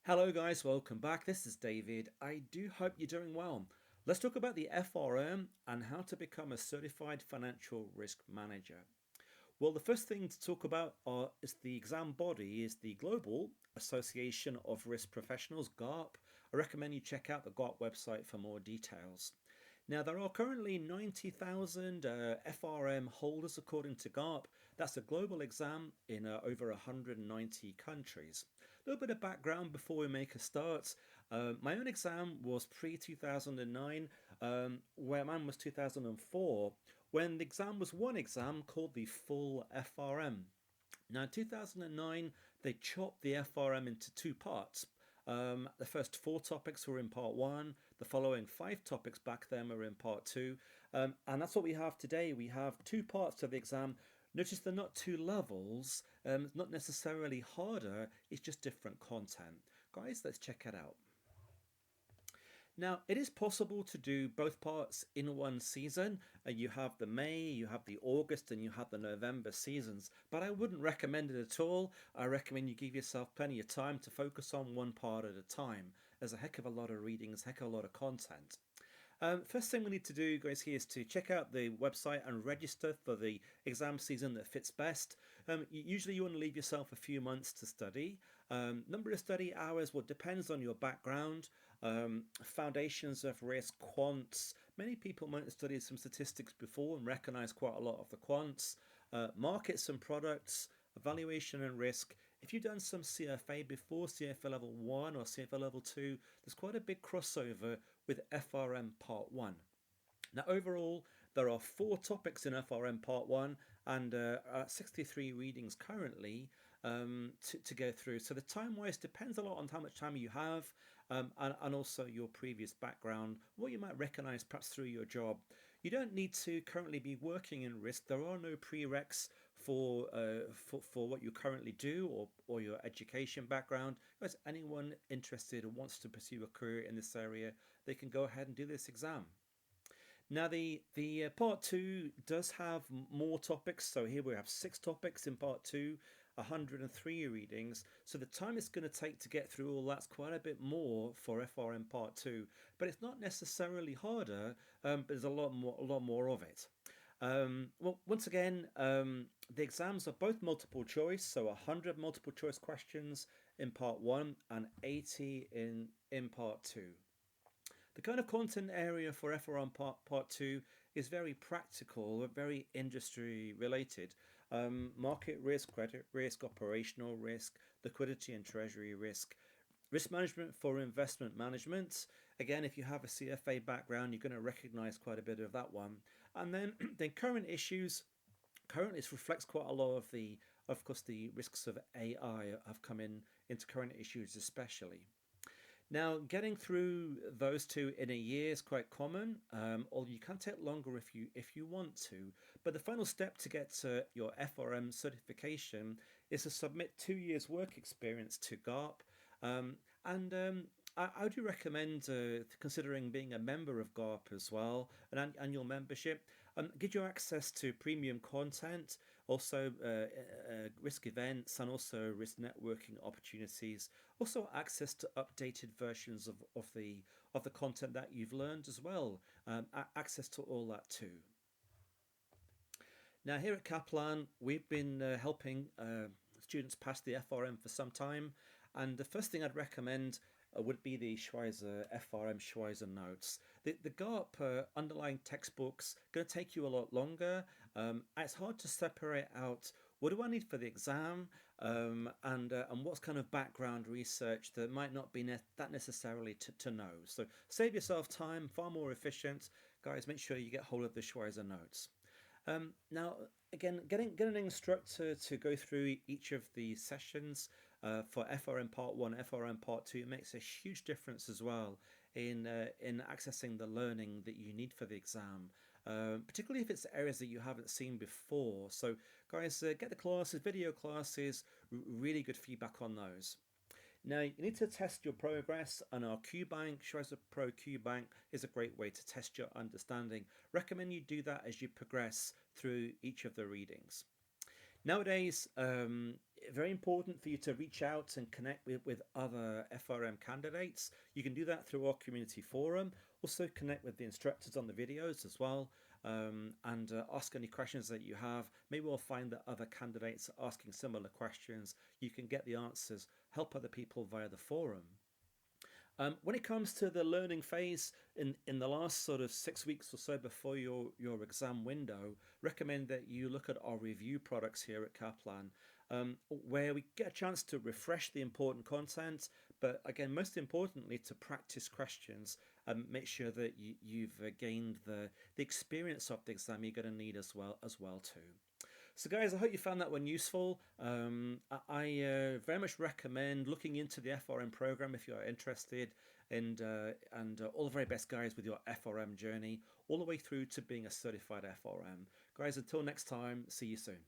Hello guys, welcome back. This is David. I do hope you're doing well. Let's talk about the FRM and how to become a certified financial risk manager. Well, the first thing to talk about is the exam body is the Global Association of Risk Professionals, GARP. I recommend you check out the GARP website for more details. Now, there are currently 90,000 FRM holders according to GARP. That's a global exam in over 190 countries. A little bit of background before we make a start. My own exam was pre-2009, where mine was 2004, when the exam was one exam called the full FRM. Now, in 2009, they chopped the FRM into two parts. The first four topics were in part one. The following five topics back then were in part two. And that's what we have today. We have two parts to the exam. Notice they're not two levels. It's not necessarily harder. It's just different content. Guys, let's check it out. Now, it is possible to do both parts in one season. You have the May, you have the August, and you have the November seasons, but I wouldn't recommend it at all. I recommend you give yourself plenty of time to focus on one part at a time. There's a heck of a lot of readings, a heck of a lot of content. First thing we need to do, guys, here is to check out the website and register for the exam season that fits best. Usually you want to leave yourself a few months to study. Number of study hours, well, depends on your background. Foundations of risk, quants. Many people might have studied some statistics before and recognize quite a lot of the quants. Markets and products, evaluation and risk. If you've done some CFA before, CFA level 1 or CFA level 2, there's quite a big crossover with FRM part 1. Now, overall, there are four topics in FRM Part 1 and 63 readings currently to go through. So the time-wise depends a lot on how much time you have and also your previous background, what you might recognize perhaps through your job. You don't need to currently be working in risk. There are no prereqs for what you currently do or your education background. As anyone interested or wants to pursue a career in this area, they can go ahead and do this exam. Now, the part two does have more topics. So here we have six topics in part two, 103 readings. So the time it's going to take to get through all that's quite a bit more for FRM part two, but it's not necessarily harder. But there's a lot more of it. Well, once again, the exams are both multiple choice, so 100 multiple choice questions in part one and 80 in part two. The kind of content area for FRM part 2 is very practical, very industry related. Market risk, credit risk, operational risk, liquidity and treasury risk, risk management for investment management. Again, if you have a CFA background, you're going to recognize quite a bit of that one. And then the current issues. Currently, this reflects quite a lot of course, the risks of AI have come into current issues especially. Now, getting through those two in a year is quite common, or you can take longer if you want to. But the final step to get to your FRM certification is to submit 2 years work experience to GARP. I do recommend considering being a member of GARP as well, an annual membership. Gives you access to premium content, also risk events, and also risk networking opportunities. Also access to updated versions of the content that you've learned as well. Access to all that too. Now, here at Kaplan, we've been helping students pass the FRM for some time, and the first thing I'd recommend would be the Schweizer FRM Schweizer notes. The GARP underlying textbooks going to take you a lot longer. It's hard to separate out what do I need for the exam and what's kind of background research that might not be that necessarily to know. So save yourself time, far more efficient. Guys, make sure you get hold of the Schweizer notes. Now, again, getting an instructor to go through each of the sessions for FRM Part 1, FRM Part 2 makes a huge difference as well in accessing the learning that you need for the exam, particularly if it's areas that you haven't seen before. So, guys, get the classes, video classes, really good feedback on those. Now, you need to test your progress, and our QBank, Schweizer Pro QBank, is a great way to test your understanding. Recommend you do that as you progress through each of the readings. Nowadays, very important for you to reach out and connect with other FRM candidates. You can do that through our community forum. Also connect with the instructors on the videos as well, and ask any questions that you have. Maybe we'll find that other candidates are asking similar questions. You can get the answers, help other people via the forum. When it comes to the learning phase, in the last sort of 6 weeks or so before your exam window, recommend that you look at our review products here at Kaplan, where we get a chance to refresh the important content, but again, most importantly, to practice questions and make sure that you've gained the experience of the exam you're going to need as well too. So, guys, I hope you found that one useful. I very much recommend looking into the FRM program if you're interested, and all the very best, guys, with your FRM journey, all the way through to being a certified FRM. Guys, until next time, see you soon.